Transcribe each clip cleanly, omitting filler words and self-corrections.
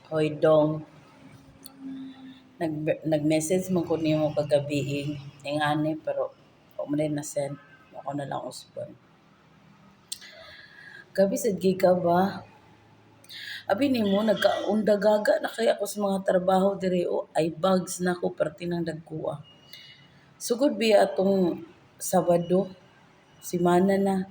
Hoy dong, nag-message man ko nimo kagabi ing ani pero o man na send ako na lang usbon. Gabi sad gay ka ba? Abi nimo nagkaundagaga na kay ako sa mga trabaho diri o ay bags na ko parte ng dagkuha. Sugod biya atong Sabado, simana na.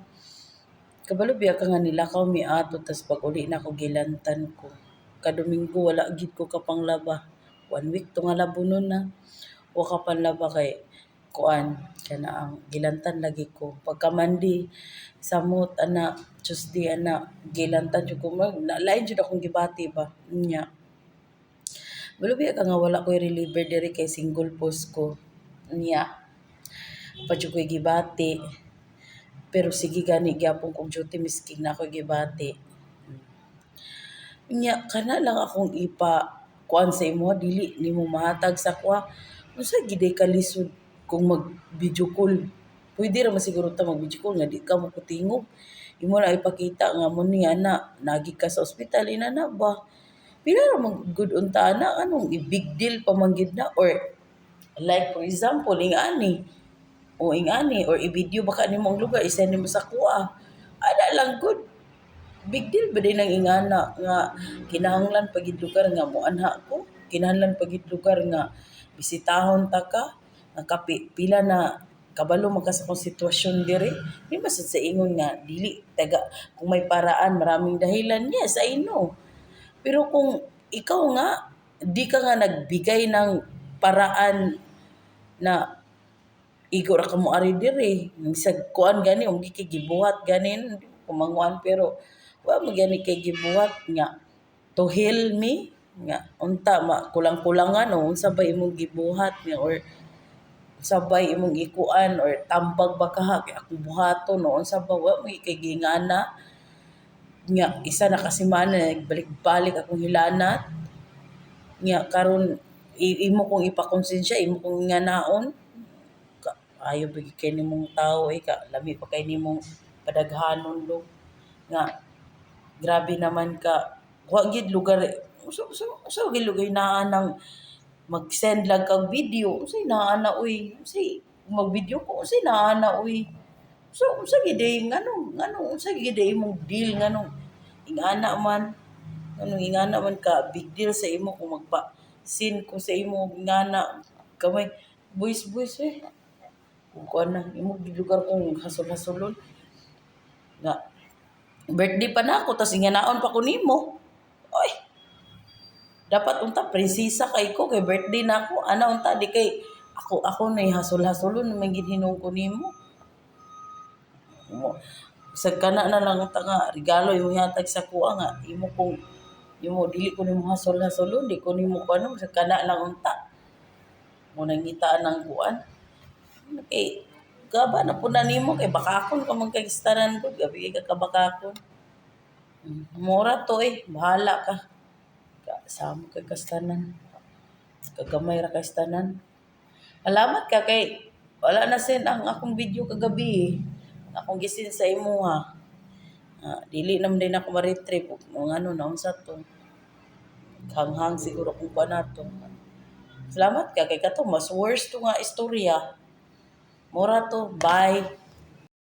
Kabalo biya ka nga nilakaw mi ato tas pag uli na ko gilantan ko. Kadominggo wala gid ko kapanglaba. 1 week to nga labunon na. Wa ka panlaba kay kuan kana ang gilantan lagi ko. Pagka Monday samot ana Tuesday ana gilantan jud ko lain jud akong gibati ba nya. Malubi ka nga wala ko'y reliever diri kay single post ko. Nya. Pa jud ko'y gibati. Pero sige gani gyapon kong duty miskin na ako'y gibati. Nya kana lang akong kuan sa imo dili nimo mahatag sa kuha. Unsa gid ka lisod kung mag video call? Pwede ra masiguro ta mag video call nga di ka mo kutingog. Imo na ipakita nga mo ni ana nagi ka sa ospital ina na ba? Pila ra mag good unta na anong big deal pa man gid na or like for example ingani or i-video baka nimo ang lugar i-send nimo sa kuha. Ana lang good big deal ba din ang ingana nga kinahanglan pagid lugar nga moanha ko, kinahanglan pagid lugar nga bisitahon ta ka, nga pila na kabalo man ka sa kong sitwasyon diri. Di ba sa ingon nga dili taga kung may paraan maraming dahilan, yes I know. Pero kung ikaw nga di ka nga nagbigay ng paraan na igo ra ka mo ari diri sa kuan gani ug gibuhat ganin kumanguan pero wa mo gani kay gibuhat nga to heal me nga unta kulang-kulangan o unsa ba imong gibuhat nga or sabay imong ikuan or tambag ba kaha kay akong buhaton no unsa ba wa mo kay gingana nga isa na kasimana nagbalik-balik akong hilanat nga karon imo kong ipakonsensya imo kong inganaon ayaw bigay kay nimong tao ka lami pa kay nimong padaghanon lo nga grabe naman ka wa gid lugar so gid lugar naa nang mag-send lang kag video unsay naa na uy unsay mag-video ko unsay naa na uy so unsa gid ngano unsa gid imong deal ngano ingana man ka big deal sa imo kung magpa-send ko sa imo ingana kamay voice kung kuan na imo gilugar kong hasol-hasolon nga birthday pa na ako tas inganaon pa ko nimo oy dapat unta prinsesa kay ko kay birthday na ako ana unta di kay ako na hasol-hasolon man gid hinungko nimo sa kana na lang unta nga regalo imong ihatag sa kuha nga imo dili ko nimo hasol-hasolon di ko nimo kuno sa kana lang unta mo nangitaan ng kuan kay gaba na po na nimo kay bakakon ka man kay istaran ko gabi ka kabakakon mura to bahala ka samo kay kastanan kagamay ra kastanan alamat ka kay wala na send ang akong video kagabi akong gisin sa imo ha dili nam din ako ma-retrieve kung ano na unsa to hanghang siguro kung kuan nato salamat ka kay kato mas worst to nga istorya mura to bye